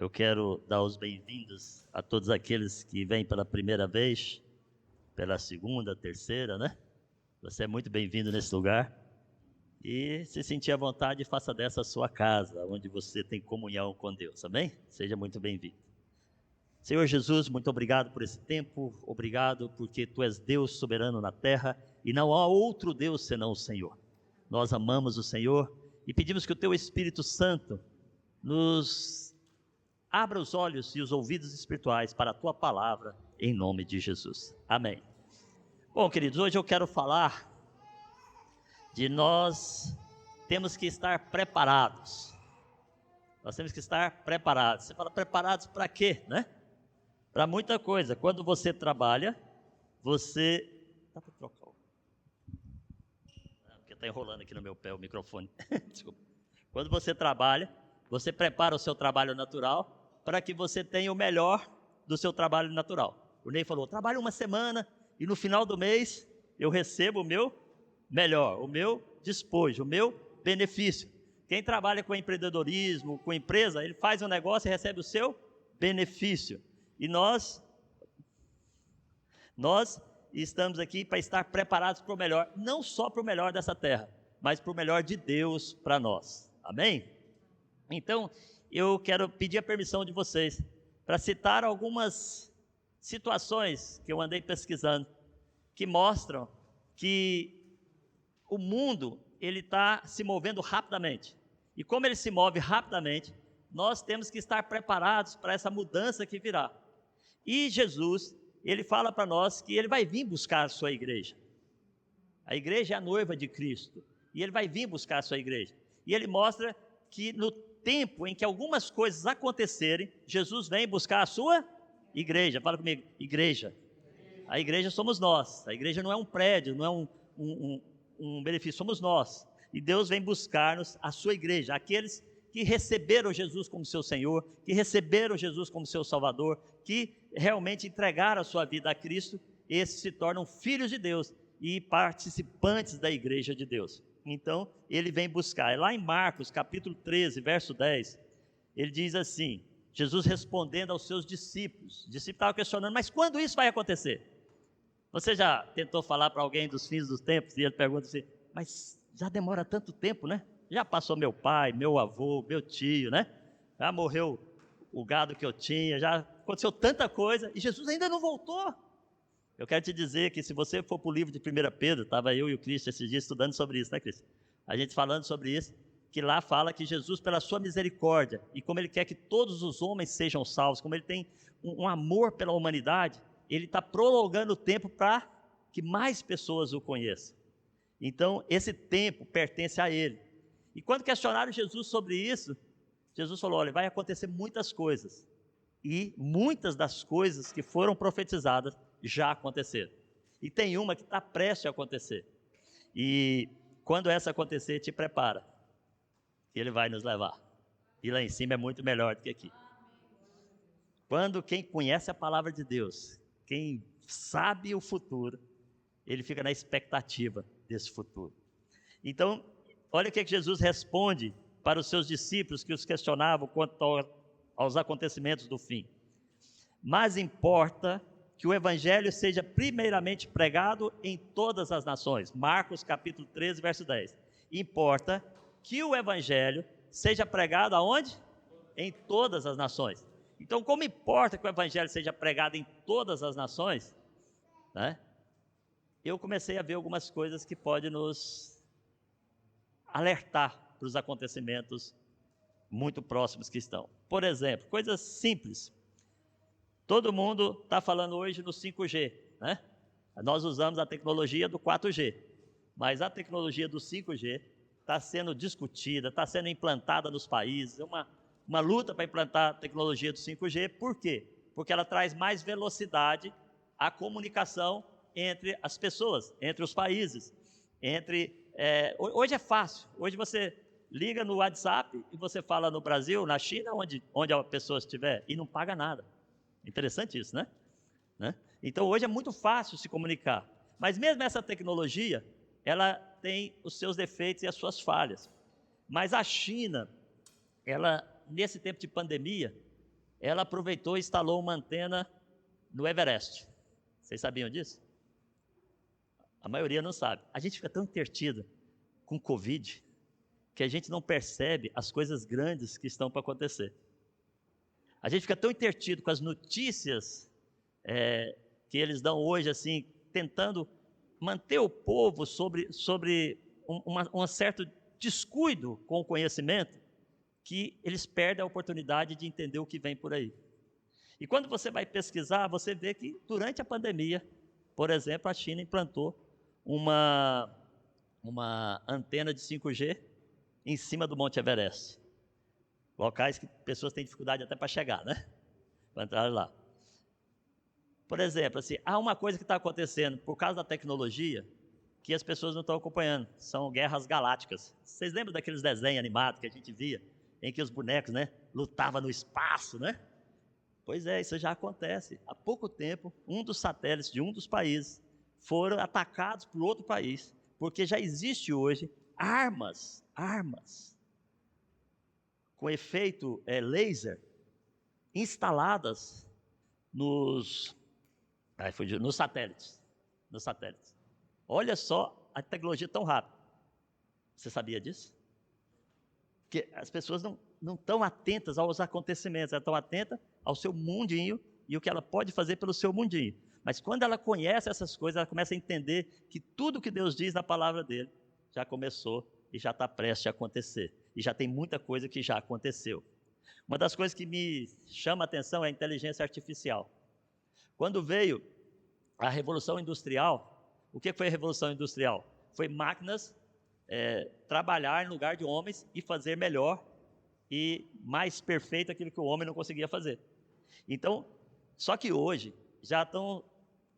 Eu quero dar os bem-vindos a todos aqueles que vêm pela primeira vez, pela segunda, terceira, né? Você é muito bem-vindo nesse lugar. E se sentir à vontade, faça dessa a sua casa, onde você tem comunhão com Deus, amém? Seja muito bem-vindo. Senhor Jesus, muito obrigado por esse tempo, obrigado porque Tu és Deus soberano na terra e não há outro Deus senão o Senhor. Nós amamos o Senhor e pedimos que o Teu Espírito Santo nos abra os olhos e os ouvidos espirituais para a Tua palavra, em nome de Jesus. Amém. Bom, queridos, hoje eu quero falar de nós temos que estar preparados. Nós temos que estar preparados. Você fala preparados para quê, né? Para muita coisa. Quando você trabalha, você... Dá para trocar? Porque está enrolando aqui no meu pé o microfone. Desculpa. Quando você trabalha, você prepara o seu trabalho natural para que você tenha o melhor do seu trabalho natural. O Ney falou, trabalho uma semana e no final do mês eu recebo o meu melhor, o meu despojo, o meu benefício. Quem trabalha com empreendedorismo, com empresa, ele faz um negócio e recebe o seu benefício. E nós estamos aqui para estar preparados para o melhor, não só para o melhor dessa terra, mas para o melhor de Deus para nós. Amém? Então, eu quero pedir a permissão de vocês para citar algumas situações que eu andei pesquisando, que mostram que o mundo ele está se movendo rapidamente. E como ele se move rapidamente, nós temos que estar preparados para essa mudança que virá. E Jesus, ele fala para nós que ele vai vir buscar a sua igreja. A igreja é a noiva de Cristo. E ele vai vir buscar a sua igreja. E ele mostra que no tempo em que algumas coisas acontecerem, Jesus vem buscar a sua igreja. Fala comigo, igreja. A igreja somos nós. A igreja não é um prédio, não é um benefício, somos nós. E Deus vem buscar-nos, a sua igreja, aqueles que receberam Jesus como seu Senhor, que receberam Jesus como seu Salvador, que realmente entregaram a sua vida a Cristo, esses se tornam filhos de Deus e participantes da igreja de Deus. Então, ele vem buscar. Lá em Marcos, capítulo 13, verso 10, ele diz assim, Jesus respondendo aos seus discípulos. Os discípulos estavam questionando, mas quando isso vai acontecer? Você já tentou falar para alguém dos fins dos tempos e ele pergunta assim, mas já demora tanto tempo, né? Já passou meu pai, meu avô, meu tio, né? Já morreu o gado que eu tinha, já aconteceu tanta coisa e Jesus ainda não voltou. Eu quero te dizer que se você for para o livro de 1 Pedro, estava eu e o Cristo esses dias estudando sobre isso, né, Cristo? A gente falando sobre isso, que lá fala que Jesus, pela sua misericórdia, e como Ele quer que todos os homens sejam salvos, como Ele tem um amor pela humanidade, Ele está prolongando o tempo para que mais pessoas o conheçam. Então, esse tempo pertence a Ele. E quando questionaram Jesus sobre isso, Jesus falou, olha, vai acontecer muitas coisas, e muitas das coisas que foram profetizadas já aconteceram. E tem uma que está prestes a acontecer. E quando essa acontecer, te prepara, que Ele vai nos levar. E lá em cima é muito melhor do que aqui. Quando quem conhece a palavra de Deus, quem sabe o futuro, ele fica na expectativa desse futuro. Então, olha o que Jesus responde para os seus discípulos que os questionavam quanto aos acontecimentos do fim. Mas importa que o evangelho seja primeiramente pregado em todas as nações. Marcos capítulo 13, verso 10. Importa que o evangelho seja pregado aonde? Em todas as nações. Então, como importa que o evangelho seja pregado em todas as nações, né? Eu comecei a ver algumas coisas que podem nos alertar para os acontecimentos muito próximos que estão. Por exemplo, coisas simples. Todo mundo está falando hoje no 5G, né? Nós usamos a tecnologia do 4G, mas a tecnologia do 5G está sendo discutida, está sendo implantada nos países, é uma luta para implantar a tecnologia do 5G, por quê? Porque ela traz mais velocidade à comunicação entre as pessoas, entre os países, hoje é fácil, hoje você liga no WhatsApp e você fala no Brasil, na China, onde a pessoa estiver, e não paga nada. Interessante isso, né? Então hoje é muito fácil se comunicar, mas mesmo essa tecnologia, ela tem os seus defeitos e as suas falhas. Mas a China, ela, nesse tempo de pandemia, ela aproveitou e instalou uma antena no Everest. Vocês sabiam disso? A maioria não sabe. A gente fica tão entretido com o Covid que a gente não percebe as coisas grandes que estão para acontecer. A gente fica tão entretido com as notícias que eles dão hoje, assim, tentando manter o povo sobre um certo descuido com o conhecimento, que eles perdem a oportunidade de entender o que vem por aí. E quando você vai pesquisar, você vê que durante a pandemia, por exemplo, a China implantou uma antena de 5G em cima do Monte Everest. Locais que pessoas têm dificuldade até para chegar, né? Para entrar lá. Por exemplo, assim, há uma coisa que está acontecendo por causa da tecnologia que as pessoas não estão acompanhando. São guerras galácticas. Vocês lembram daqueles desenhos animados que a gente via, em que os bonecos, né, lutavam no espaço, né? Pois é, isso já acontece. Há pouco tempo, um dos satélites de um dos países foram atacados por outro país, porque já existe hoje armas com efeito laser instaladas nos satélites. Olha só a tecnologia tão rápida. Você sabia disso? Porque as pessoas não estão atentas aos acontecimentos, elas estão atentas ao seu mundinho e o que ela pode fazer pelo seu mundinho. Mas quando ela conhece essas coisas, ela começa a entender que tudo que Deus diz na palavra dele já começou e já está prestes a acontecer. E já tem muita coisa que já aconteceu. Uma das coisas que me chama a atenção é a inteligência artificial. Quando veio a Revolução Industrial, o que foi a Revolução Industrial? Foi máquinas trabalhar em lugar de homens e fazer melhor e mais perfeito aquilo que o homem não conseguia fazer. Então, só que hoje já estão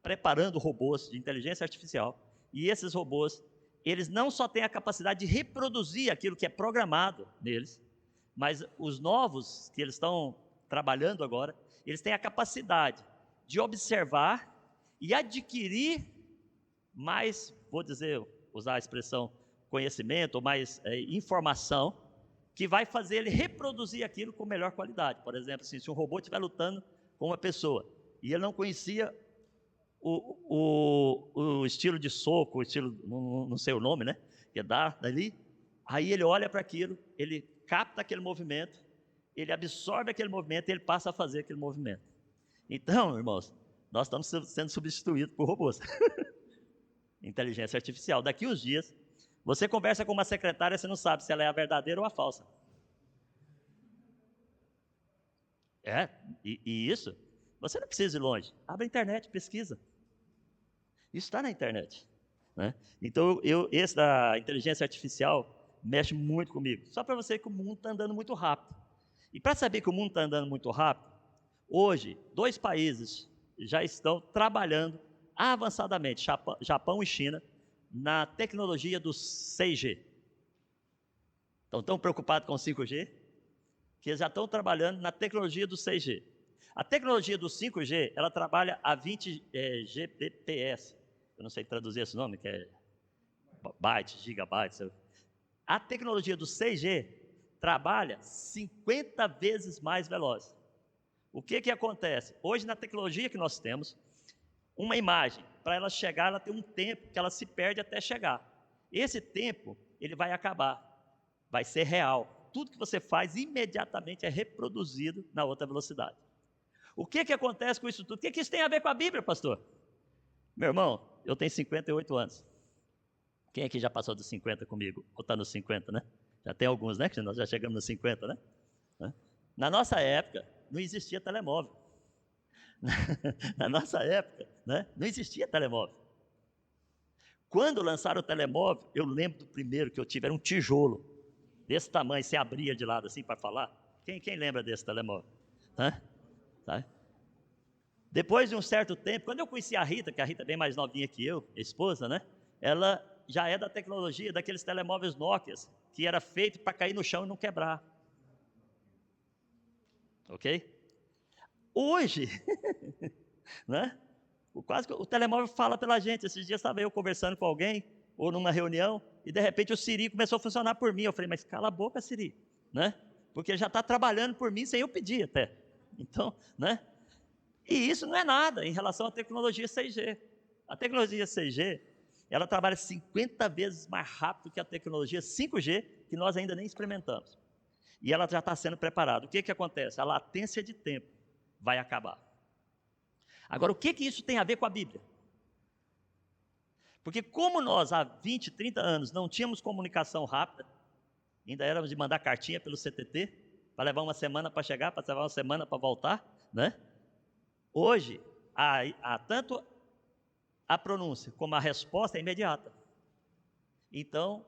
preparando robôs de inteligência artificial, e esses robôs, eles não só têm a capacidade de reproduzir aquilo que é programado neles, mas os novos que eles estão trabalhando agora, eles têm a capacidade de observar e adquirir mais, vou dizer, usar a expressão conhecimento, ou mais informação, que vai fazer ele reproduzir aquilo com melhor qualidade. Por exemplo, assim, se um robô estiver lutando com uma pessoa, e ele não conhecia o estilo de soco, o estilo, não sei o nome, né? Que dá dali. Aí ele olha para aquilo, ele capta aquele movimento, ele absorve aquele movimento e ele passa a fazer aquele movimento. Então, irmãos, nós estamos sendo substituídos por robôs. Inteligência artificial. Daqui uns dias, você conversa com uma secretária, você não sabe se ela é a verdadeira ou a falsa. E isso, você não precisa ir longe. Abre a internet, pesquisa. Isso está na internet, né? Então, esse da inteligência artificial mexe muito comigo. Só para você que o mundo está andando muito rápido. E para saber que o mundo está andando muito rápido, hoje, 2 países já estão trabalhando avançadamente, Japão e China, na tecnologia do 6G. Então, estão preocupados com o 5G, que eles já estão trabalhando na tecnologia do 6G. A tecnologia do 5G, ela trabalha a 20 Gbps. Eu não sei traduzir esse nome, que é bytes, gigabytes. A tecnologia do 6G trabalha 50 vezes mais veloz. O que acontece? Hoje, na tecnologia que nós temos, uma imagem, para ela chegar, ela tem um tempo que ela se perde até chegar. Esse tempo, ele vai acabar, vai ser real. Tudo que você faz, imediatamente é reproduzido na outra velocidade. O que acontece com isso tudo? O que isso tem a ver com a Bíblia, pastor? Meu irmão, eu tenho 58 anos. Quem aqui já passou dos 50 comigo? Ou está nos 50, né? Já tem alguns, né? Que nós já chegamos nos 50, né? Na nossa época, não existia telemóvel. Na nossa época, né, não existia telemóvel. Quando lançaram o telemóvel, eu lembro do primeiro que eu tive, era um tijolo, desse tamanho, se abria de lado assim para falar. Quem lembra desse telemóvel? Tá? Depois de um certo tempo, quando eu conheci a Rita, que a Rita é bem mais novinha que eu, esposa, né? Ela já é da tecnologia, daqueles telemóveis Nokia, que era feito para cair no chão e não quebrar. Ok? Hoje, né? Quase que o telemóvel fala pela gente. Esses dias estava eu conversando com alguém, ou numa reunião, e de repente o Siri começou a funcionar por mim. Eu falei, mas cala a boca, Siri, né? Porque já está trabalhando por mim sem eu pedir até. Então, né? E isso não é nada em relação à tecnologia 6G. A tecnologia 6G, ela trabalha 50 vezes mais rápido que a tecnologia 5G, que nós ainda nem experimentamos. E ela já está sendo preparada. O que acontece? A latência de tempo vai acabar. Agora, o que isso tem a ver com a Bíblia? Porque como nós, há 20, 30 anos, não tínhamos comunicação rápida, ainda éramos de mandar cartinha pelo CTT, para levar uma semana para chegar, para levar uma semana para voltar, né? Hoje, há tanto a pronúncia como a resposta é imediata. Então,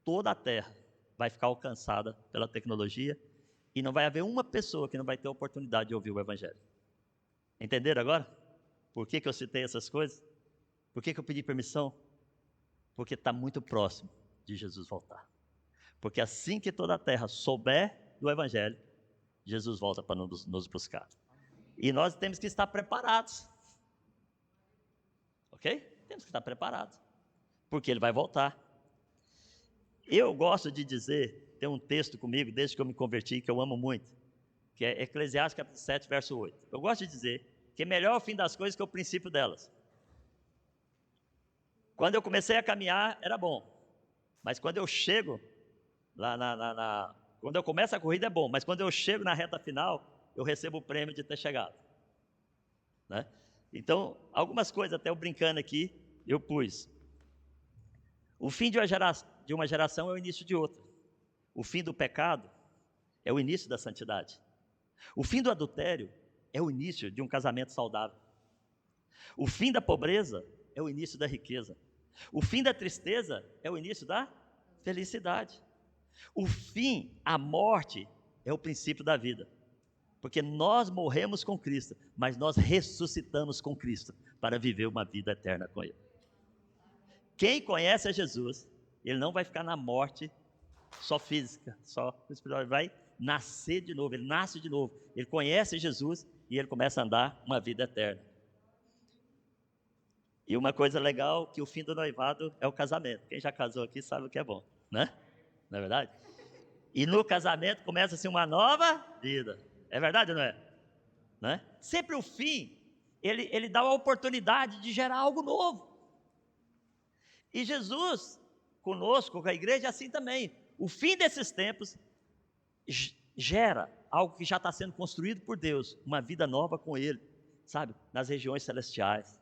toda a terra vai ficar alcançada pela tecnologia e não vai haver uma pessoa que não vai ter a oportunidade de ouvir o Evangelho. Entenderam agora? Por que eu citei essas coisas? Por que eu pedi permissão? Porque está muito próximo de Jesus voltar. Porque assim que toda a terra souber do Evangelho, Jesus volta para nos buscar. E nós temos que estar preparados. Ok? Temos que estar preparados. Porque Ele vai voltar. Eu gosto de dizer, tem um texto comigo, desde que eu me converti, que eu amo muito, que é Eclesiastes capítulo 7, verso 8. Eu gosto de dizer que é melhor o fim das coisas que o princípio delas. Quando eu comecei a caminhar, era bom. Mas quando eu chego, quando eu começo a corrida é bom, mas quando eu chego na reta final, eu recebo o prêmio de ter chegado. Né? Então, algumas coisas, até eu brincando aqui, eu pus. O fim de uma geração é o início de outra. O fim do pecado é o início da santidade. O fim do adultério é o início de um casamento saudável. O fim da pobreza é o início da riqueza. O fim da tristeza é o início da felicidade. O fim, a morte, é o princípio da vida. Porque nós morremos com Cristo, mas nós ressuscitamos com Cristo para viver uma vida eterna com Ele. Quem conhece a Jesus, ele não vai ficar na morte só física, só espiritual, ele vai nascer de novo, ele nasce de novo. Ele conhece Jesus e ele começa a andar uma vida eterna. E uma coisa legal, que o fim do noivado é o casamento. Quem já casou aqui sabe o que é bom, né? Não é verdade? E no casamento começa-se uma nova vida. É verdade ou não é? Né? Sempre o fim, ele dá a oportunidade de gerar algo novo. E Jesus, conosco, com a igreja, é assim também. O fim desses tempos gera algo que já está sendo construído por Deus, uma vida nova com Ele, sabe? Nas regiões celestiais.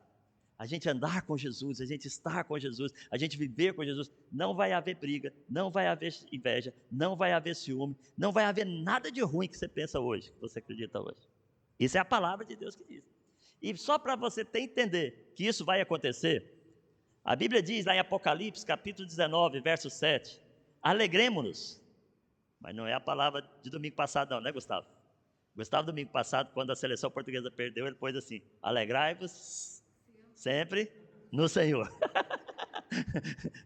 A gente andar com Jesus, a gente estar com Jesus, a gente viver com Jesus, não vai haver briga, não vai haver inveja, não vai haver ciúme, não vai haver nada de ruim que você pensa hoje, que você acredita hoje. Isso é a palavra de Deus que diz. E só para você entender que isso vai acontecer, a Bíblia diz lá em Apocalipse, capítulo 19, verso 7, alegremos-nos. Mas não é a palavra de domingo passado não, né, Gustavo? Gustavo, domingo passado, quando a seleção portuguesa perdeu, ele pôs assim, alegrai-vos sempre no Senhor.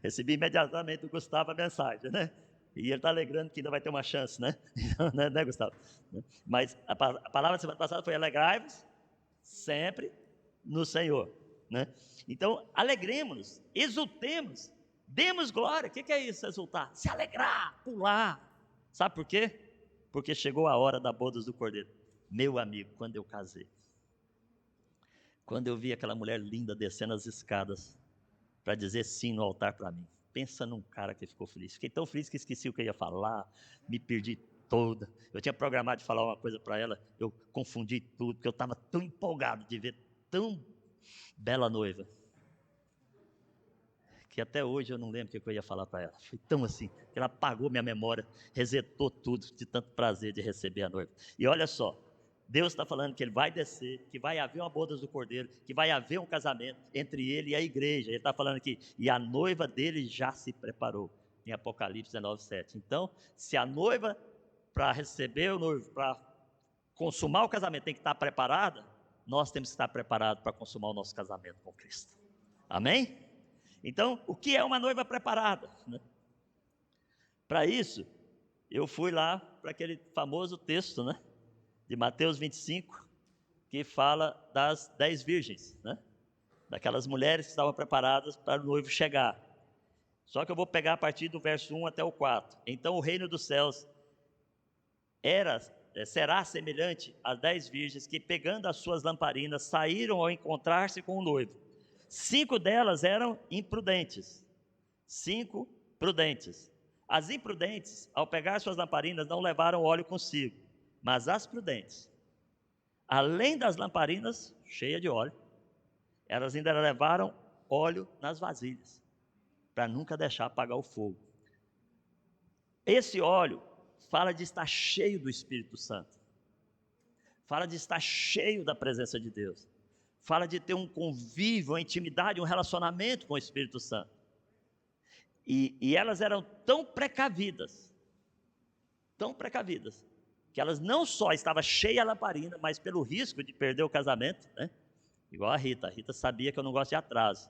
Recebi imediatamente do Gustavo a mensagem, né? E ele está alegrando que ainda vai ter uma chance, né? né, Gustavo? Mas a palavra da semana passada foi alegrai-vos sempre no Senhor, né? Então, alegremos-nos, exultemos, demos glória. O que é isso, exultar? Se alegrar, pular. Sabe por quê? Porque chegou a hora da bodas do Cordeiro. Meu amigo, quando eu casei, quando eu vi aquela mulher linda descendo as escadas para dizer sim no altar para mim, pensa num cara que ficou feliz. Fiquei tão feliz que esqueci o que eu ia falar, me perdi toda. Eu tinha programado de falar uma coisa para ela, eu confundi tudo, porque eu estava tão empolgado de ver tão bela noiva, que até hoje eu não lembro o que eu ia falar para ela. Foi tão assim, que ela apagou minha memória, resetou tudo, de tanto prazer de receber a noiva. E olha só, Deus está falando que Ele vai descer, que vai haver uma bodas do Cordeiro, que vai haver um casamento entre Ele e a igreja. Ele está falando aqui, e a noiva dele já se preparou, em Apocalipse 19, 7. Então, se a noiva, para receber o noivo, para consumar o casamento, tem que estar preparada, nós temos que estar preparados para consumar o nosso casamento com Cristo. Amém? Então, o que é uma noiva preparada? Né? Para isso, eu fui lá para aquele famoso texto, né? De Mateus 25, que fala das 10 virgens, né? Daquelas mulheres que estavam preparadas para o noivo chegar. Só que eu vou pegar a partir do verso 1 até o 4. Então o reino dos céus era será semelhante às 10 virgens que, pegando as suas lamparinas, saíram ao encontrar-se com o noivo. 5 delas eram imprudentes, 5 prudentes. As imprudentes, ao pegar suas lamparinas, não levaram óleo consigo, mas as prudentes, além das lamparinas cheias de óleo, elas ainda levaram óleo nas vasilhas, para nunca deixar apagar o fogo. Esse óleo fala de estar cheio do Espírito Santo, fala de estar cheio da presença de Deus, fala de ter um convívio, uma intimidade, um relacionamento com o Espírito Santo. E elas eram tão precavidas, que elas não só estavam cheias a lamparina, mas pelo risco de perder o casamento, né? Igual a Rita sabia que eu não gosto de atraso.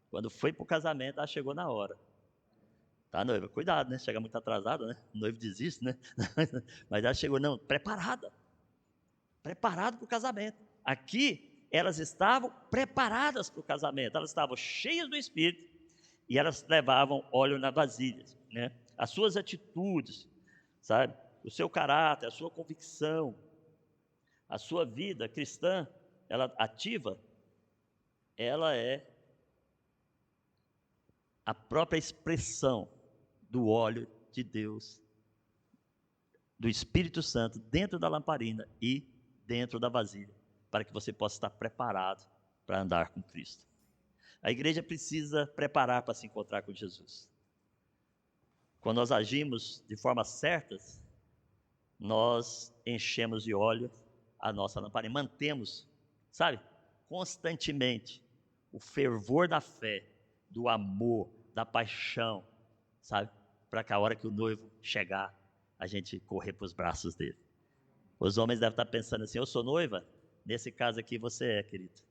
Quando foi para o casamento, ela chegou na hora. Tá, noiva? Cuidado, né? Chega muito atrasado, né? O noivo desiste, né? Mas ela chegou, não, preparada para o casamento. Aqui, elas estavam preparadas para o casamento, elas estavam cheias do Espírito, e elas levavam óleo na vasilha, né? As suas atitudes, sabe? O seu caráter, a sua convicção, a sua vida cristã, ela ativa, ela é a própria expressão do óleo de Deus, do Espírito Santo, dentro da lamparina e dentro da vasilha, para que você possa estar preparado para andar com Cristo. A igreja precisa preparar para se encontrar com Jesus. Quando nós agimos de forma certas, nós enchemos de óleo a nossa lamparina, mantemos, sabe, constantemente o fervor da fé, do amor, da paixão, sabe, para que a hora que o noivo chegar, a gente correr para os braços dele. Os homens devem estar pensando assim, eu sou noiva? Nesse caso aqui você é, querido,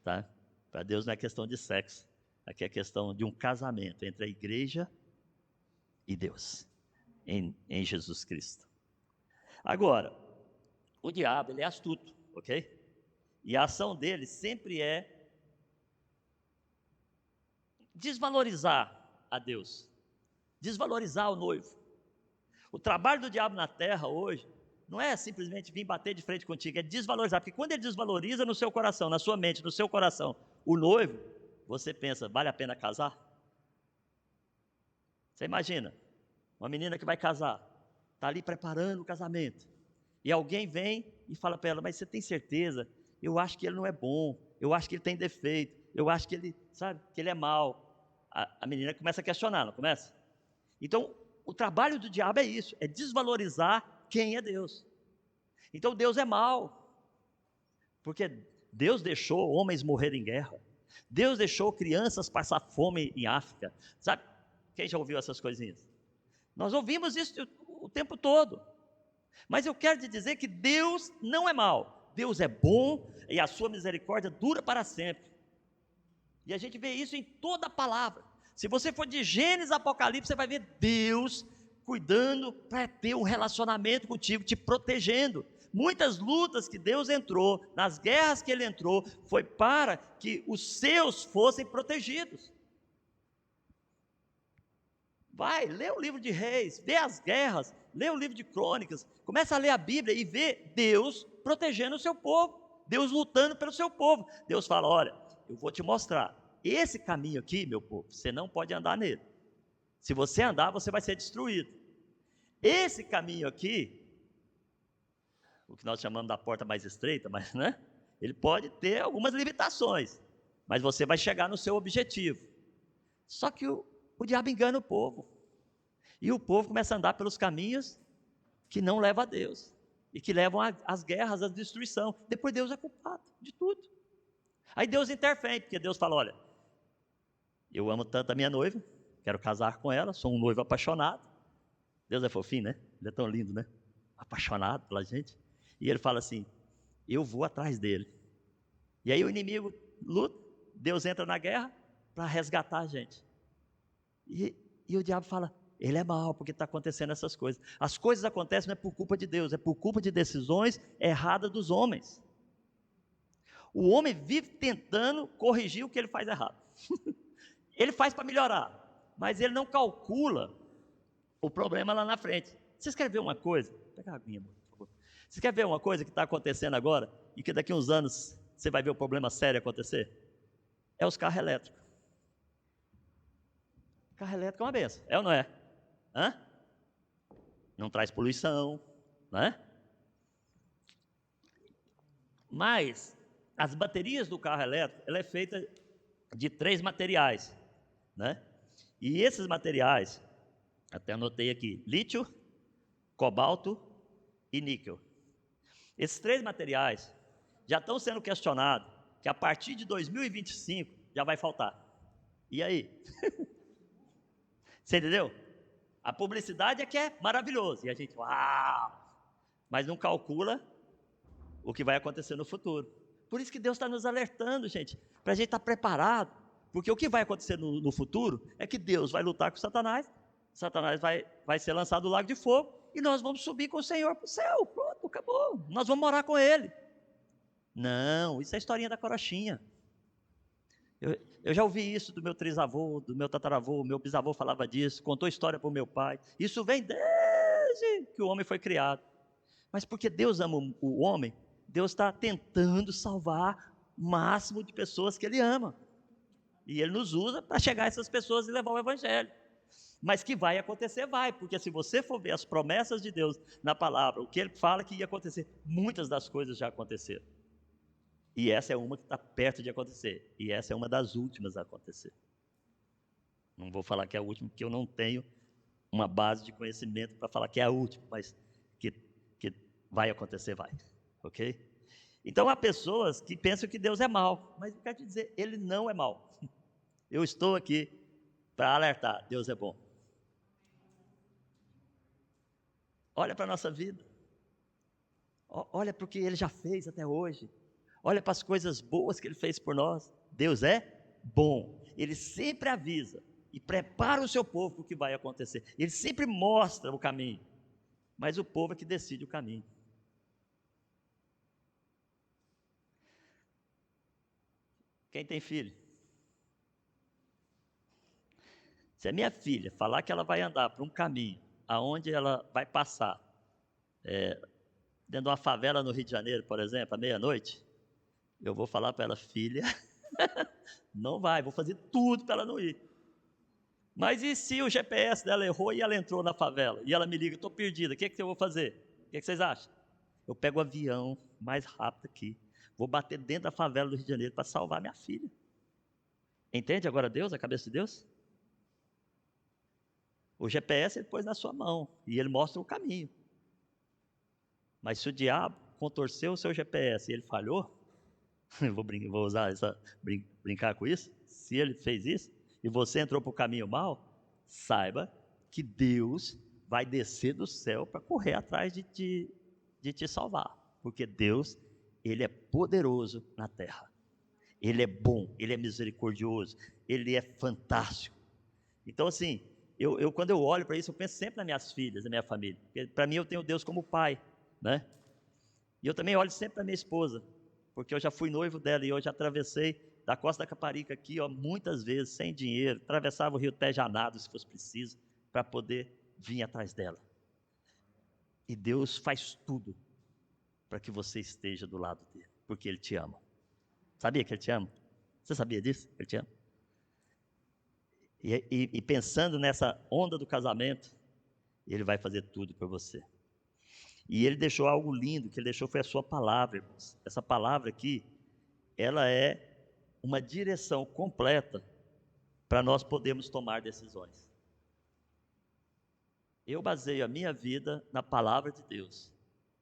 tá? Para Deus não é questão de sexo, aqui é questão de um casamento entre a igreja e Deus, em Jesus Cristo. Agora, o diabo, ele é astuto, ok? E a ação dele sempre é desvalorizar a Deus, desvalorizar o noivo. O trabalho do diabo na terra hoje não é simplesmente vir bater de frente contigo, é desvalorizar, porque quando ele desvaloriza no seu coração, na sua mente, no seu coração, o noivo, você pensa, vale a pena casar? Você imagina, uma menina que vai casar, está ali preparando o casamento, e alguém vem e fala para ela, mas você tem certeza? Eu acho que ele não é bom, eu acho que ele tem defeito, eu acho que ele, sabe, que ele é mau. A menina começa a questionar, não começa? Então, o trabalho do diabo é isso, é desvalorizar quem é Deus. Então Deus é mau, porque Deus deixou homens morrerem em guerra, Deus deixou crianças passar fome em África, sabe? Quem já ouviu essas coisinhas? Nós ouvimos isso o tempo todo, mas eu quero te dizer que Deus não é mau, Deus é bom e a sua misericórdia dura para sempre, e a gente vê isso em toda a palavra. Se você for de Gênesis a Apocalipse, você vai ver Deus cuidando para ter um relacionamento contigo, te protegendo. Muitas lutas que Deus entrou, nas guerras que Ele entrou, foi para que os seus fossem protegidos. Vai, lê o livro de Reis, vê as guerras, lê o livro de Crônicas, começa a ler a Bíblia e vê Deus protegendo o seu povo, Deus lutando pelo seu povo. Deus fala, olha, eu vou te mostrar, esse caminho aqui, meu povo, você não pode andar nele. Se você andar, você vai ser destruído. Esse caminho aqui, o que nós chamamos da porta mais estreita, mas, né? Ele pode ter algumas limitações, mas você vai chegar no seu objetivo. Só que o diabo engana o povo, e o povo começa a andar pelos caminhos que não levam a Deus, e que levam às guerras, à destruição. Depois Deus é culpado de tudo. Aí Deus intervém, porque Deus fala, olha, eu amo tanto a minha noiva, quero casar com ela, sou um noivo apaixonado. Deus é fofinho, né? Ele é tão lindo, né? Apaixonado pela gente. E ele fala assim, eu vou atrás dele. E aí o inimigo luta, Deus entra na guerra para resgatar a gente. E o diabo fala, ele é mau porque está acontecendo essas coisas. As coisas acontecem não é por culpa de Deus, é por culpa de decisões erradas dos homens. O homem vive tentando corrigir o que ele faz errado. Ele faz para melhorar, mas ele não calcula o problema lá na frente. Vocês querem ver uma coisa? Pega a aguinha, por favor. Você quer ver uma coisa que está acontecendo agora e que daqui a uns anos você vai ver um problema sério acontecer? É os carros elétricos. Carro elétrico é uma benção, é ou não é? Hã? Não traz poluição, né? Mas as baterias do carro elétrico, ela é feita de 3 materiais, né? E esses materiais, até anotei aqui, lítio, cobalto e níquel. Esses 3 materiais já estão sendo questionados que a partir de 2025 já vai faltar. E aí? Você entendeu? A publicidade é que é maravilhoso. E a gente, uau! Mas não calcula o que vai acontecer no futuro. Por isso que Deus está nos alertando, gente, para a gente estar preparado. Porque o que vai acontecer no futuro é que Deus vai lutar com Satanás, Satanás vai ser lançado do lago de fogo, e nós vamos subir com o Senhor para o céu. Pronto, acabou. Nós vamos morar com Ele. Não, isso é a historinha da carochinha. Eu já ouvi isso do meu trisavô, do meu tataravô, meu bisavô falava disso, contou história para o meu pai. Isso vem desde que o homem foi criado. Mas porque Deus ama o homem, Deus está tentando salvar o máximo de pessoas que Ele ama. E Ele nos usa para chegar a essas pessoas e levar o Evangelho. Mas que vai acontecer, vai, porque se você for ver as promessas de Deus na palavra, o que Ele fala que ia acontecer, muitas das coisas já aconteceram. E essa é uma que está perto de acontecer. E essa é uma das últimas a acontecer. Não vou falar que é a última, porque eu não tenho uma base de conhecimento para falar que é a última, mas que vai acontecer, vai. Ok? Então há pessoas que pensam que Deus é mau, mas eu quero te dizer, Ele não é mau. Eu estou aqui para alertar, Deus é bom. Olha para a nossa vida. Olha para o que Ele já fez até hoje. Olha para as coisas boas que Ele fez por nós. Deus é bom. Ele sempre avisa e prepara o seu povo para o que vai acontecer. Ele sempre mostra o caminho. Mas o povo é que decide o caminho. Quem tem filho? Se a minha filha falar que ela vai andar por um caminho aonde ela vai passar, dentro de uma favela no Rio de Janeiro, por exemplo, à meia-noite, eu vou falar para ela, filha, não vai, vou fazer tudo para ela não ir. Mas e se o GPS dela errou e ela entrou na favela? E ela me liga, estou perdida, o que eu vou fazer? O que vocês acham? Eu pego o avião mais rápido aqui, vou bater dentro da favela do Rio de Janeiro para salvar minha filha. Entende agora Deus, a cabeça de Deus? O GPS ele pôs na sua mão e ele mostra o caminho. Mas se o diabo contorceu o seu GPS e ele falhou, vou usar brincar com isso, se ele fez isso e você entrou para o caminho mal, saiba que Deus vai descer do céu para correr atrás de te salvar, porque Deus, Ele é poderoso na terra, Ele é bom, Ele é misericordioso, Ele é fantástico. Então assim, quando eu olho para isso, eu penso sempre nas minhas filhas, na minha família, porque para mim eu tenho Deus como pai, né? E eu também olho sempre para minha esposa, porque eu já fui noivo dela e eu já atravessei da Costa da Caparica aqui, ó, muitas vezes, sem dinheiro, atravessava o rio Tejo a nado, se fosse preciso, para poder vir atrás dela. E Deus faz tudo para que você esteja do lado dele, porque Ele te ama. Sabia que Ele te ama? Você sabia disso? Ele te ama. E pensando nessa onda do casamento, Ele vai fazer tudo por você. E Ele deixou algo lindo, que Ele deixou foi a sua palavra, irmãos. Essa palavra aqui, ela é uma direção completa para nós podermos tomar decisões. Eu baseio a minha vida na palavra de Deus.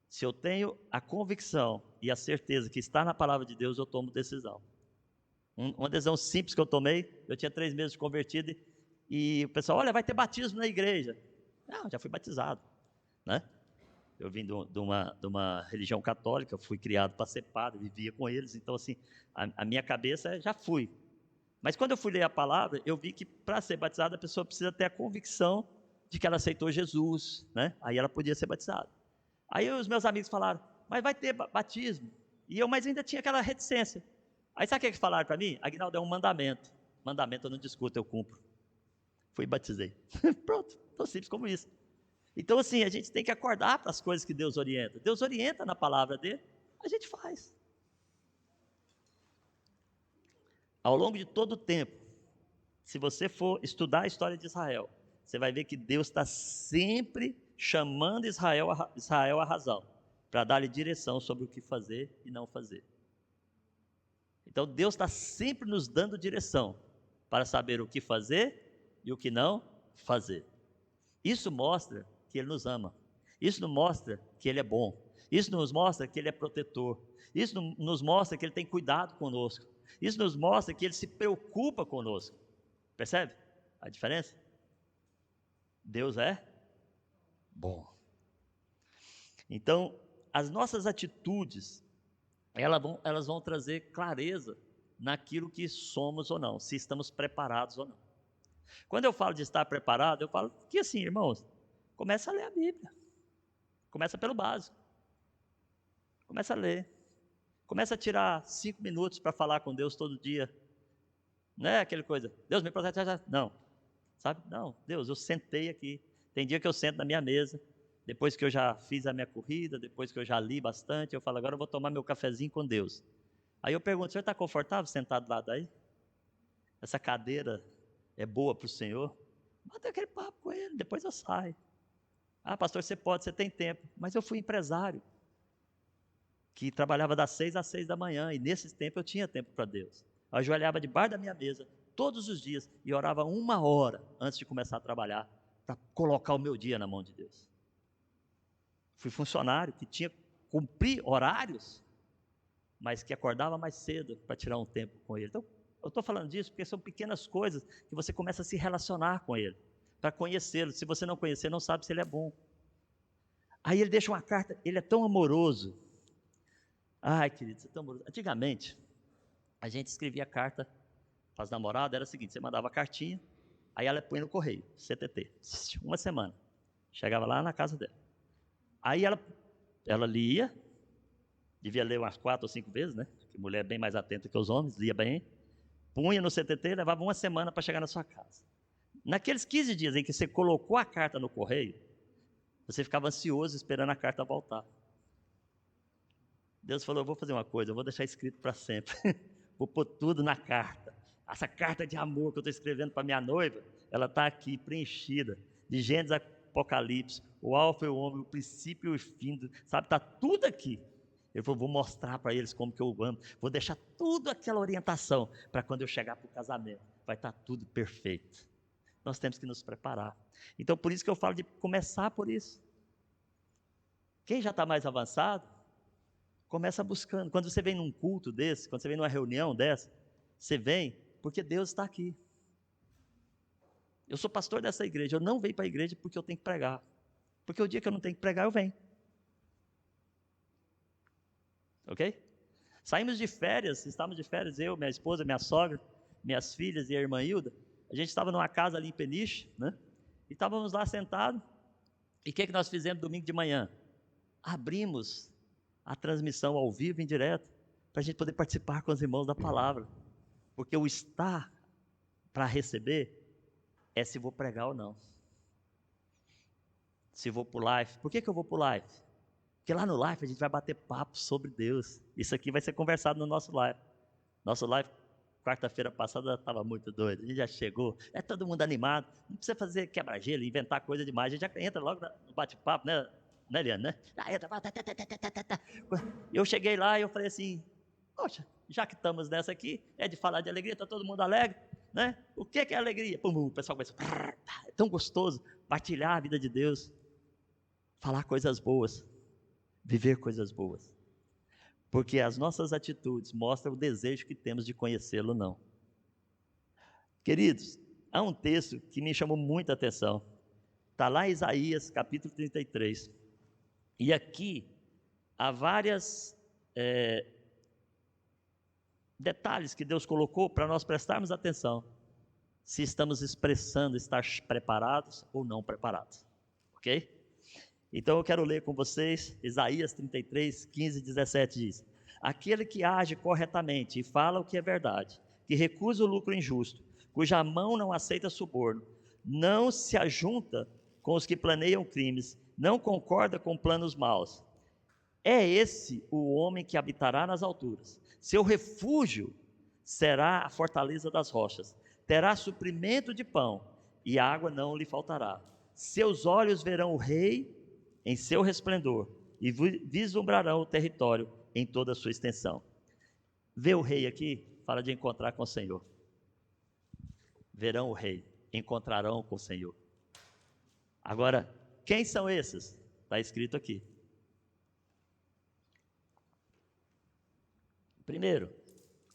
Se eu tenho a convicção e a certeza que está na palavra de Deus, eu tomo decisão. Uma decisão simples que eu tomei, eu tinha 3 meses de convertido e o pessoal, olha, vai ter batismo na igreja. Não, já fui batizado, né? Eu vim de uma religião católica, fui criado para ser padre, vivia com eles, então assim, a minha cabeça já fui. Mas quando eu fui ler a palavra, eu vi que para ser batizada a pessoa precisa ter a convicção de que ela aceitou Jesus, né? Aí ela podia ser batizada. Aí os meus amigos falaram, mas vai ter batismo. Mas ainda tinha aquela reticência. Aí sabe o que eles falaram para mim? Aguinaldo, é um mandamento. Mandamento eu não discuto, eu cumpro. Fui e batizei. Pronto, tão simples como isso. Então, assim, a gente tem que acordar para as coisas que Deus orienta. Deus orienta na palavra dele, a gente faz. Ao longo de todo o tempo, se você for estudar a história de Israel, você vai ver que Deus está sempre chamando Israel à razão, para dar-lhe direção sobre o que fazer e não fazer. Então Deus está sempre nos dando direção, para saber o que fazer e o que não fazer. Isso mostra que Ele nos ama. Isso nos mostra que Ele é bom. Isso nos mostra que Ele é protetor. Isso nos mostra que Ele tem cuidado conosco. Isso nos mostra que Ele se preocupa conosco. Percebe a diferença? Deus é bom. Então, as nossas atitudes, elas vão trazer clareza naquilo que somos ou não, se estamos preparados ou não. Quando eu falo de estar preparado, eu falo que assim, irmãos, começa a ler a Bíblia. Começa pelo básico. Começa a ler. Começa a tirar 5 minutos para falar com Deus todo dia. Não é aquela coisa, Deus me protege, não. Sabe? Não, Deus, eu sentei aqui. Tem dia que eu sento na minha mesa, depois que eu já fiz a minha corrida, depois que eu já li bastante, eu falo, agora eu vou tomar meu cafezinho com Deus. Aí eu pergunto, o senhor está confortável sentado lá daí? Essa cadeira é boa para o senhor? Bata aquele papo com ele, depois eu saio. Ah, pastor, você pode, você tem tempo. Mas eu fui empresário, que trabalhava das 6 às 6 da manhã, e nesse tempo eu tinha tempo para Deus. Eu ajoelhava debaixo da minha mesa, todos os dias, e orava 1 hora antes de começar a trabalhar, para colocar o meu dia na mão de Deus. Fui funcionário que tinha que cumprir horários, mas que acordava mais cedo para tirar um tempo com Ele. Então, eu estou falando disso porque são pequenas coisas que você começa a se relacionar com Ele, para conhecê-lo. Se você não conhecer, não sabe se Ele é bom. Aí Ele deixa uma carta, Ele é tão amoroso. Ai, querido, você é tão amoroso. Antigamente, a gente escrevia carta para as namoradas, era o seguinte, você mandava a cartinha, aí ela põe no correio, CTT, 1 semana. Chegava lá na casa dela. Aí ela lia, devia ler umas 4 ou 5 vezes, né? Porque mulher é bem mais atenta que os homens, lia bem. Punha no CTT, levava 1 semana para chegar na sua casa. Naqueles 15 dias em que você colocou a carta no correio, você ficava ansioso esperando a carta voltar. Deus falou, eu vou fazer uma coisa, eu vou deixar escrito para sempre. Vou pôr tudo na carta. Essa carta de amor que eu estou escrevendo para minha noiva, ela está aqui preenchida, de Gênesis a Apocalipse, o alfa e o ômega, o princípio e o fim, sabe, está tudo aqui. Eu vou mostrar para eles como que eu amo, vou deixar tudo aquela orientação, para quando eu chegar para o casamento, vai estar tudo perfeito. Nós temos que nos preparar. Então, por isso que eu falo de começar por isso. Quem já está mais avançado, começa buscando. Quando você vem num culto desse, quando você vem numa reunião dessa, você vem porque Deus está aqui. Eu sou pastor dessa igreja, eu não venho para a igreja porque eu tenho que pregar. Porque o dia que eu não tenho que pregar, eu venho. Ok? Saímos de férias, estávamos de férias, eu, minha esposa, minha sogra, minhas filhas e a irmã Hilda. A gente estava numa casa ali em Peniche, né? E estávamos lá sentados. E o que nós fizemos domingo de manhã? Abrimos a transmissão ao vivo, em direto, para a gente poder participar com os irmãos da palavra. Porque o estar para receber é se vou pregar ou não. Se vou para o live. Por que eu vou para o live? Porque lá no live a gente vai bater papo sobre Deus. Isso aqui vai ser conversado no nosso live. Nosso live, quarta-feira passada, estava muito doido. A gente já chegou, é todo mundo animado. Não precisa fazer quebra-gelo, inventar coisa demais. A gente já entra logo no bate-papo, né, Eliane, né? Já entra, eu cheguei lá e eu falei assim, poxa, já que estamos nessa aqui, é de falar de alegria, está todo mundo alegre, né? O que é alegria? Pum, o pessoal começa, é tão gostoso partilhar a vida de Deus, falar coisas boas, viver coisas boas, porque as nossas atitudes mostram o desejo que temos de conhecê-lo ou não. Queridos, há um texto que me chamou muita atenção, está lá em Isaías capítulo 33, e aqui há várias detalhes que Deus colocou para nós prestarmos atenção, se estamos expressando estar preparados ou não preparados, ok? Então eu quero ler com vocês, Isaías 33, 15 e 17 diz, aquele que age corretamente e fala o que é verdade, que recusa o lucro injusto, cuja mão não aceita suborno, não se ajunta com os que planeiam crimes, não concorda com planos maus. É esse o homem que habitará nas alturas. Seu refúgio será a fortaleza das rochas. Terá suprimento de pão, e água não lhe faltará. Seus olhos verão o rei em seu resplendor, e vislumbrarão o território em toda a sua extensão. Vê o rei aqui, fala de encontrar com o Senhor. Verão o rei, encontrarão com o Senhor. Agora, quem são esses? Está escrito aqui. Primeiro,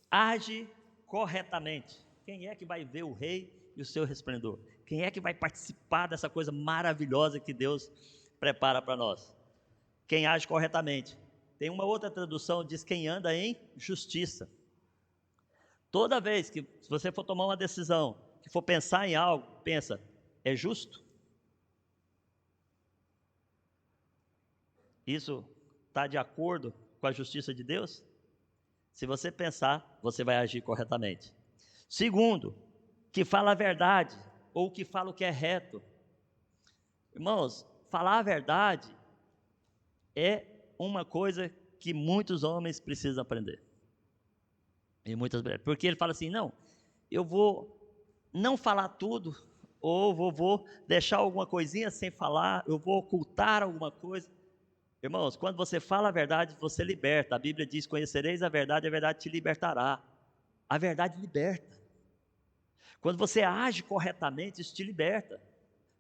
age corretamente. Quem é que vai ver o rei e o seu resplendor? Quem é que vai participar dessa coisa maravilhosa que Deus prepara para nós? Quem age corretamente. Tem uma outra tradução, diz quem anda em justiça. Toda vez que se você for tomar uma decisão, que for pensar em algo, pensa, é justo? Isso está de acordo com a justiça de Deus? Se você pensar, você vai agir corretamente. Segundo, que fala a verdade, ou que fala o que é reto. Irmãos, falar a verdade é uma coisa que muitos homens precisam aprender. E muitas mulheres. Porque ele fala assim, não, eu vou não falar tudo, ou vou deixar alguma coisinha sem falar, eu vou ocultar alguma coisa. Irmãos, quando você fala a verdade, você liberta. A Bíblia diz, conhecereis a verdade te libertará. A verdade liberta. Quando você age corretamente, isso te liberta.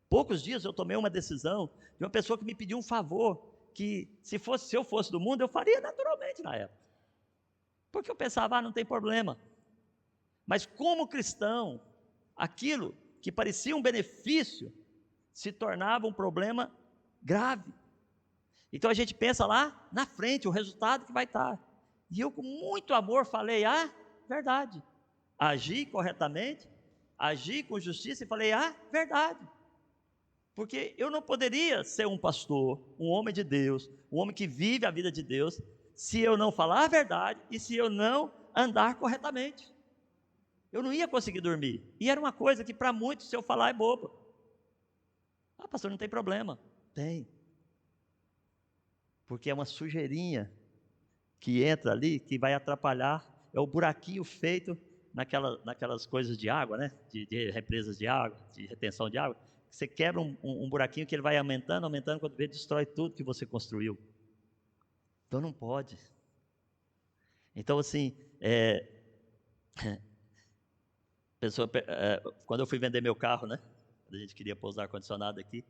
Poucos dias eu tomei uma decisão de uma pessoa que me pediu um favor, que se eu fosse do mundo, eu faria naturalmente na época. Porque eu pensava, não tem problema. Mas como cristão, aquilo que parecia um benefício, se tornava um problema grave. Então a gente pensa lá na frente, o resultado que vai estar. E eu com muito amor falei, verdade. Agi corretamente, agi com justiça e falei, verdade. Porque eu não poderia ser um pastor, um homem de Deus, um homem que vive a vida de Deus, se eu não falar a verdade e se eu não andar corretamente. Eu não ia conseguir dormir. E era uma coisa que para muitos, se eu falar, é boba. Pastor, não tem problema. Tem. Porque é uma sujeirinha que entra ali, que vai atrapalhar, é o buraquinho feito naquelas coisas de água, né? De represas de água, de retenção de água. Você quebra um buraquinho que ele vai aumentando, quando vê, destrói tudo que você construiu. Então não pode. Então assim, quando eu fui vender meu carro, né? A gente queria pôr ar-condicionado aqui.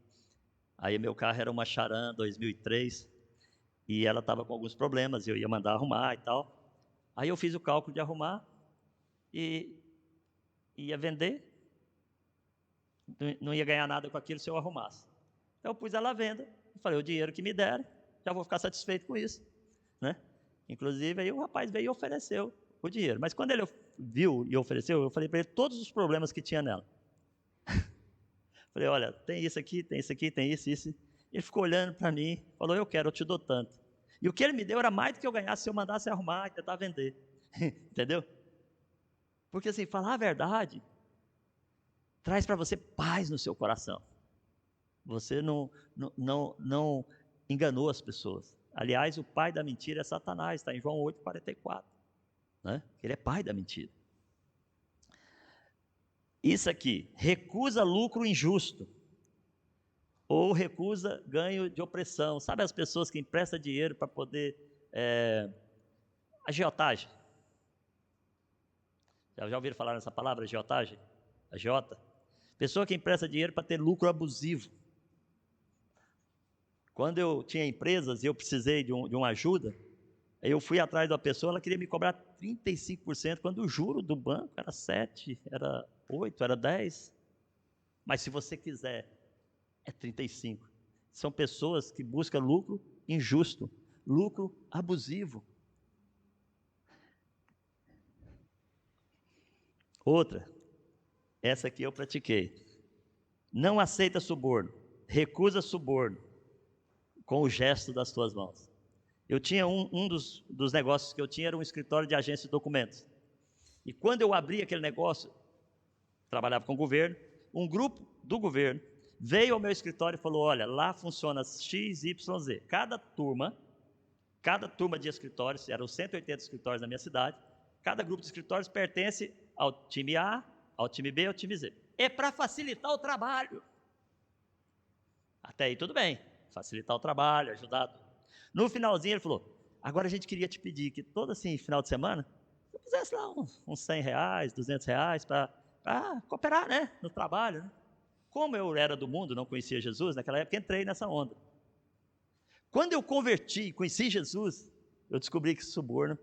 Aí meu carro era uma Charan 2003 e ela estava com alguns problemas, eu ia mandar arrumar e tal. Aí eu fiz o cálculo de arrumar e ia vender, não ia ganhar nada com aquilo se eu arrumasse. Então eu pus ela à venda, falei, o dinheiro que me derem, já vou ficar satisfeito com isso, né? Inclusive aí o rapaz veio e ofereceu o dinheiro, mas quando ele viu e ofereceu, eu falei para ele todos os problemas que tinha nela. Falei, olha, tem isso aqui, tem isso aqui, tem isso. Ele ficou olhando para mim, falou, eu te dou tanto. E o que ele me deu era mais do que eu ganhasse se eu mandasse arrumar e tentar vender. Entendeu? Porque assim, falar a verdade traz para você paz no seu coração. Você não enganou as pessoas. Aliás, o pai da mentira é Satanás, está em João 8,44. Né? Ele é pai da mentira. Isso aqui, recusa lucro injusto, ou recusa ganho de opressão. Sabe as pessoas que emprestam dinheiro para poder, agiotagem? Já ouviram falar nessa palavra, agiotagem? Agiota? Pessoa que empresta dinheiro para ter lucro abusivo. Quando eu tinha empresas e eu precisei de uma ajuda, eu fui atrás da pessoa, ela queria me cobrar 35%, quando o juro do banco era 7%, era 8%, era 10%. Mas se você quiser, é 35%. São pessoas que buscam lucro injusto, lucro abusivo. Outra, essa aqui eu pratiquei. Não aceita suborno, recusa suborno com o gesto das tuas mãos. Eu tinha um dos negócios que eu tinha, era um escritório de agência de documentos. E quando eu abri aquele negócio, trabalhava com o governo, um grupo do governo veio ao meu escritório e falou, olha, lá funciona X, Y, Z. Cada turma de escritórios, eram 180 escritórios na minha cidade, cada grupo de escritórios pertence ao time A, ao time B, ao time Z. É para facilitar o trabalho. Até aí tudo bem, facilitar o trabalho, ajudar. No finalzinho ele falou, agora a gente queria te pedir que todo assim, final de semana, eu pusesse lá uns 100 reais, 200 reais para cooperar, né, no trabalho. Né? Como eu era do mundo, não conhecia Jesus, naquela época entrei nessa onda. Quando eu converti, conheci Jesus, eu descobri que suborno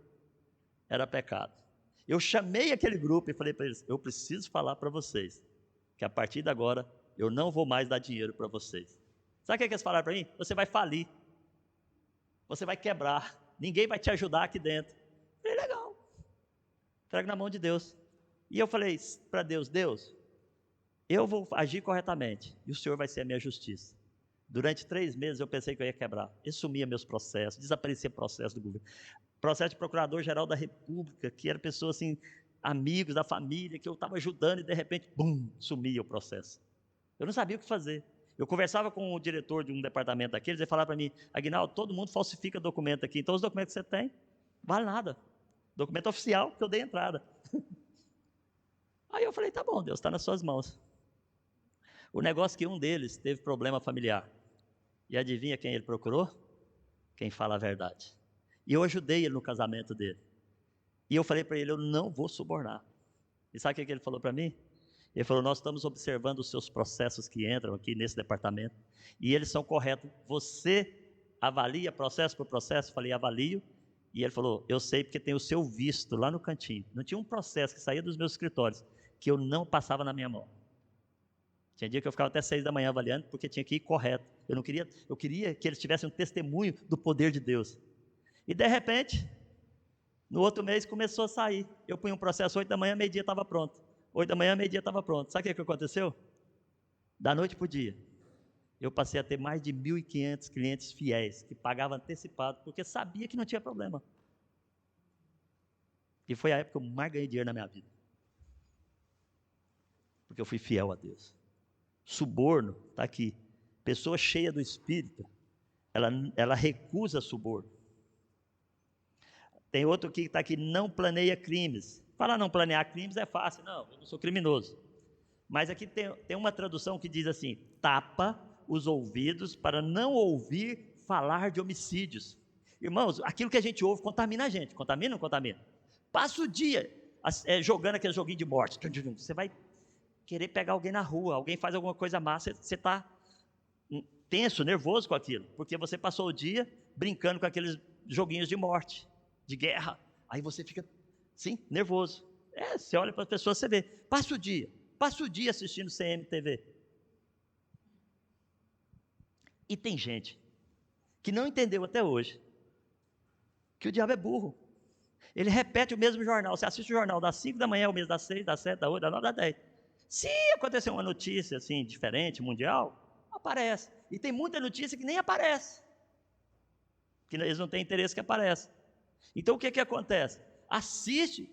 era pecado. Eu chamei aquele grupo e falei para eles, eu preciso falar para vocês, que a partir de agora, eu não vou mais dar dinheiro para vocês. Sabe o que eles falaram para mim? Você vai falir, você vai quebrar, ninguém vai te ajudar aqui dentro. Eu falei, legal, entrega na mão de Deus. E eu falei para Deus, Deus, eu vou agir corretamente, e o Senhor vai ser a minha justiça. Durante 3 meses eu pensei que eu ia quebrar. Eu sumia meus processos, desaparecia processo do governo. Processo de procurador-geral da República, que eram pessoas assim, amigos da família, que eu estava ajudando e de repente, bum, sumia o processo. Eu não sabia o que fazer. Eu conversava com o diretor de um departamento daqueles, ele falava para mim, Aguinaldo, todo mundo falsifica documento aqui, então os documentos que você tem, vale nada. Documento oficial que eu dei entrada. Aí eu falei, tá bom, Deus, está nas suas mãos. O negócio é que um deles teve problema familiar. E adivinha quem ele procurou? Quem fala a verdade. E eu ajudei ele no casamento dele. E eu falei para ele, eu não vou subornar. E sabe o que ele falou para mim? Ele falou, nós estamos observando os seus processos que entram aqui nesse departamento, e eles são corretos. Você avalia processo por processo? Eu falei, avalio. E ele falou, eu sei porque tem o seu visto lá no cantinho. Não tinha um processo que saía dos meus escritórios, que eu não passava na minha mão. Tinha dia que eu ficava até 6 da manhã avaliando, porque tinha que ir correto. Eu queria que eles tivessem um testemunho do poder de Deus. E de repente, no outro mês começou a sair. Eu punha um processo 8 da manhã, meio-dia estava pronto. 8 da manhã, meio-dia estava pronto. Sabe o que aconteceu? Da noite para o dia, eu passei a ter mais de 1.500 clientes fiéis, que pagavam antecipado, porque sabia que não tinha problema. E foi a época que eu mais ganhei dinheiro na minha vida. Porque eu fui fiel a Deus. Suborno, está aqui. Pessoa cheia do Espírito, ela recusa suborno. Tem outro que está aqui, não planeia crimes. Falar não planear crimes é fácil, não, eu não sou criminoso. Mas aqui tem uma tradução que diz assim, tapa os ouvidos para não ouvir falar de homicídios. Irmãos, aquilo que a gente ouve contamina a gente, contamina ou não contamina? Passa o dia jogando aquele joguinho de morte, você vai querer pegar alguém na rua, alguém faz alguma coisa má, você está tenso, nervoso com aquilo, porque você passou o dia brincando com aqueles joguinhos de morte, de guerra, aí você fica, sim, nervoso. Você olha para as pessoas, você vê, passa o dia assistindo CMTV. E tem gente que não entendeu até hoje que o diabo é burro. Ele repete o mesmo jornal, você assiste o jornal das 5 da manhã, o mês das 6, das 7, das 8, das 9, das 10. Se acontecer uma notícia assim, diferente, mundial, aparece. E tem muita notícia que nem aparece. Que eles não têm interesse que apareça. Então o que acontece? Assiste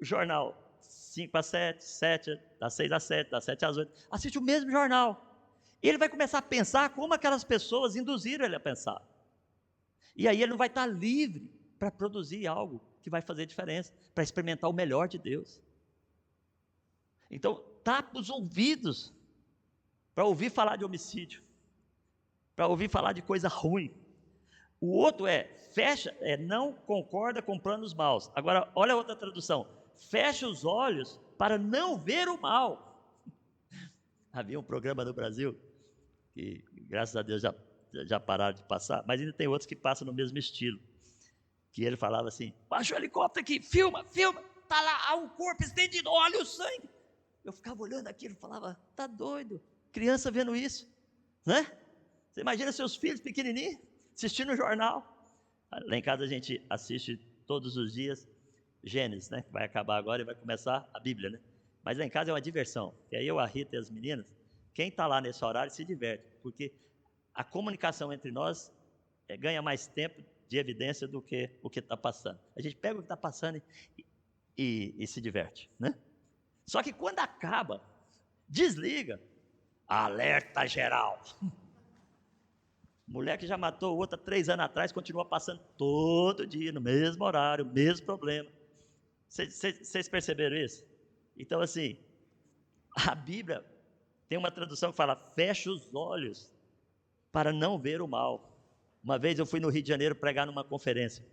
o jornal 5 às 7, 7, das 6 às 7, das 7 às 8. Assiste o mesmo jornal. Ele vai começar a pensar como aquelas pessoas induziram ele a pensar. E aí ele não vai estar livre para produzir algo que vai fazer diferença, para experimentar o melhor de Deus. Então, tapa os ouvidos para ouvir falar de homicídio, para ouvir falar de coisa ruim. O outro não concorda com planos maus. Agora, olha a outra tradução. Fecha os olhos para não ver o mal. Havia um programa no Brasil, que graças a Deus já pararam de passar, mas ainda tem outros que passam no mesmo estilo. Que ele falava assim, baixa o helicóptero aqui, filma, está lá, há um corpo estendido, olha o sangue. Eu ficava olhando aquilo e falava, tá doido, criança vendo isso, né? Você imagina seus filhos pequenininhos, assistindo o jornal. Lá em casa a gente assiste todos os dias Gênesis, né? Que vai acabar agora e vai começar a Bíblia, né? Mas lá em casa é uma diversão. E aí eu, a Rita e as meninas, quem está lá nesse horário se diverte, porque a comunicação entre nós ganha mais tempo de evidência do que o que está passando. A gente pega o que está passando e se diverte, né? Só que quando acaba, desliga, Alerta geral. Mulher que já matou outra 3 anos atrás, continua passando todo dia, no mesmo horário, mesmo problema. Vocês perceberam isso? Então, assim, a Bíblia tem uma tradução que fala: fecha os olhos para não ver o mal. Uma vez eu fui no Rio de Janeiro pregar numa conferência.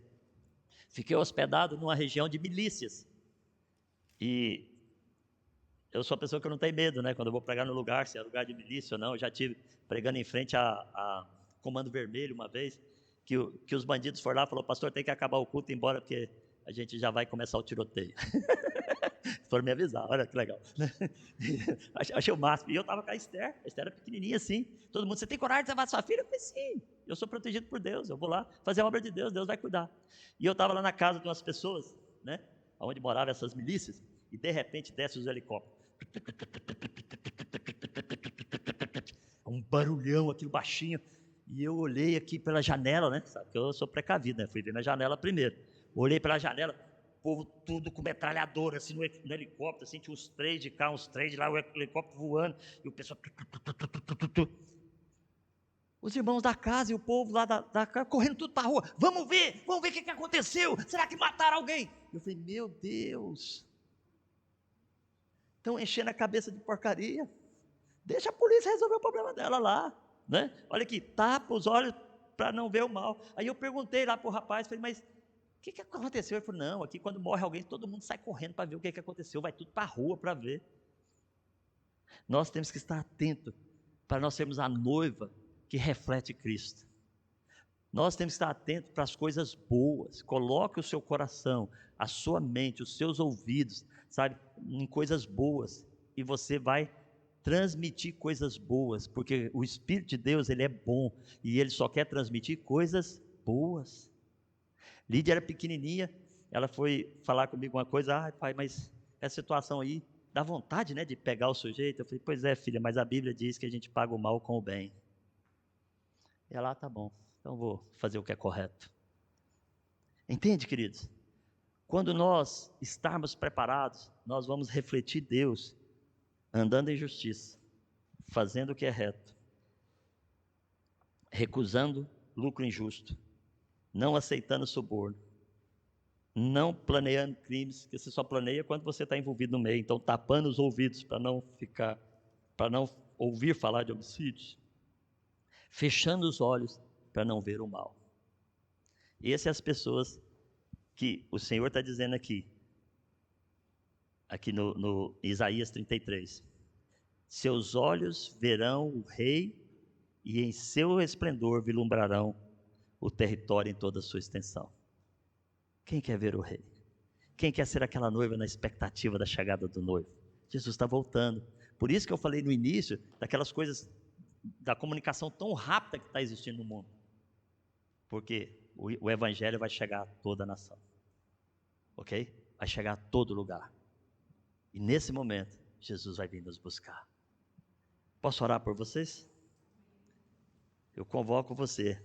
Fiquei hospedado numa região de milícias. E eu sou uma pessoa que não tem medo, né? Quando eu vou pregar no lugar, se é lugar de milícia ou não. Eu já tive pregando em frente a Comando Vermelho uma vez, que os bandidos foram lá e falaram: pastor, tem que acabar o culto e ir embora, porque a gente já vai começar o tiroteio. Foram me avisar, olha que legal. Achei o máximo. E eu estava com a Esther era pequenininha assim. Todo mundo: você tem coragem de levar sua filha? Eu falei: sim, eu sou protegido por Deus, eu vou lá fazer a obra de Deus, Deus vai cuidar. E eu estava lá na casa de umas pessoas, né, onde moravam essas milícias, e de repente desce os helicópteros. Um barulhão, aquilo baixinho. E eu olhei aqui pela janela, né? Sabe que eu sou precavido, né? Fui ver na janela primeiro. Olhei pela janela, o povo tudo com metralhadora, assim, no helicóptero, assim, tinha uns 3 de cá, uns 3 de lá, o helicóptero voando, e o pessoal... Os irmãos da casa e o povo lá da casa, correndo tudo para a rua. Vamos ver o que aconteceu. Será que mataram alguém? Eu falei: meu Deus. Estão enchendo a cabeça de porcaria. Deixa a polícia resolver o problema dela lá, né? Olha aqui, tapa os olhos para não ver o mal. Aí eu perguntei lá para o rapaz, falei: mas o que aconteceu? Ele falou: não, aqui quando morre alguém, todo mundo sai correndo para ver o que aconteceu, vai tudo para a rua para ver. Nós temos que estar atentos para nós sermos a noiva que reflete Cristo. Nós temos que estar atentos para as coisas boas. Coloque o seu coração, a sua mente, os seus ouvidos, sabe, em coisas boas, e você vai transmitir coisas boas, porque o Espírito de Deus, ele é bom, e ele só quer transmitir coisas boas. Lídia era pequenininha, ela foi falar comigo uma coisa: pai, mas essa situação aí, dá vontade, né, de pegar o sujeito. Eu falei: pois é, filha, mas a Bíblia diz que a gente paga o mal com o bem. E ela: tá bom, então vou fazer o que é correto. Entende, queridos? Quando nós estarmos preparados, nós vamos refletir Deus, andando em justiça, fazendo o que é reto, recusando lucro injusto, não aceitando suborno, não planeando crimes, que você só planeia quando você está envolvido no meio. Então, tapando os ouvidos para não ouvir falar de homicídios, fechando os olhos para não ver o mal. Essas são as pessoas que o Senhor está dizendo aqui no Isaías 33. Seus olhos verão o rei, e em seu esplendor vislumbrarão o território em toda a sua extensão. Quem quer ver o rei? Quem quer ser aquela noiva na expectativa da chegada do noivo? Jesus está voltando. Por isso que eu falei no início daquelas coisas, da comunicação tão rápida que está existindo no mundo. Porque o evangelho vai chegar a toda a nação. Ok? Vai chegar a todo lugar. E nesse momento, Jesus vai vir nos buscar. Posso orar por vocês? Eu convoco você.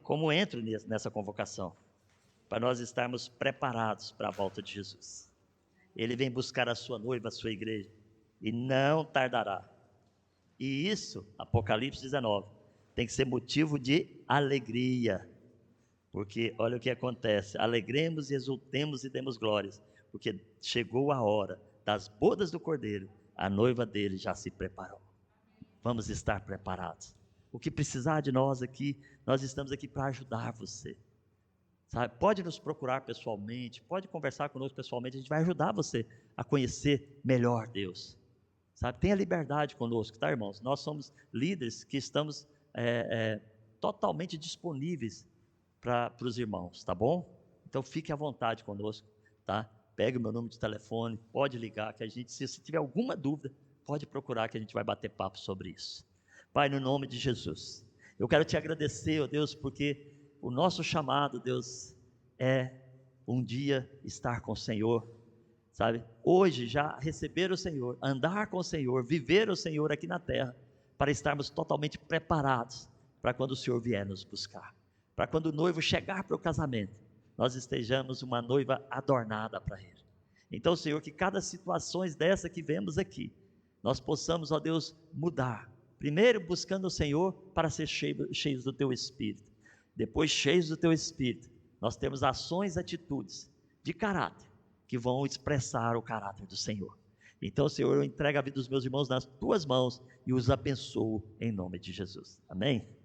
Como entro nessa convocação? Para nós estarmos preparados para a volta de Jesus. Ele vem buscar a sua noiva, a sua igreja, e não tardará. E isso, Apocalipse 19, tem que ser motivo de alegria. Porque olha o que acontece: alegremos e exultemos e demos glórias, porque chegou a hora das bodas do Cordeiro, a noiva dele já se preparou. Vamos estar preparados. O que precisar de nós aqui, nós estamos aqui para ajudar você. Sabe? Pode nos procurar pessoalmente, pode conversar conosco pessoalmente, a gente vai ajudar você a conhecer melhor Deus. Sabe? Tenha liberdade conosco, tá, irmãos? Nós somos líderes que estamos totalmente disponíveis para os irmãos, tá bom? Então fique à vontade conosco, tá? Pegue o meu número de telefone, pode ligar, que a gente, se tiver alguma dúvida, pode procurar, que a gente vai bater papo sobre isso. Pai, no nome de Jesus, eu quero te agradecer, ó Deus, porque o nosso chamado, Deus, é um dia estar com o Senhor, sabe? Hoje já receber o Senhor, andar com o Senhor, viver o Senhor aqui na terra, para estarmos totalmente preparados para quando o Senhor vier nos buscar. Para quando o noivo chegar para o casamento, nós estejamos uma noiva adornada para Ele. Então, Senhor, que cada situação dessa que vemos aqui, nós possamos, ó Deus, mudar. Primeiro buscando o Senhor para ser cheios do Teu Espírito. Depois, cheios do Teu Espírito, nós temos ações, atitudes de caráter que vão expressar o caráter do Senhor. Então, Senhor, eu entrego a vida dos meus irmãos nas Tuas mãos e os abençoo em nome de Jesus. Amém?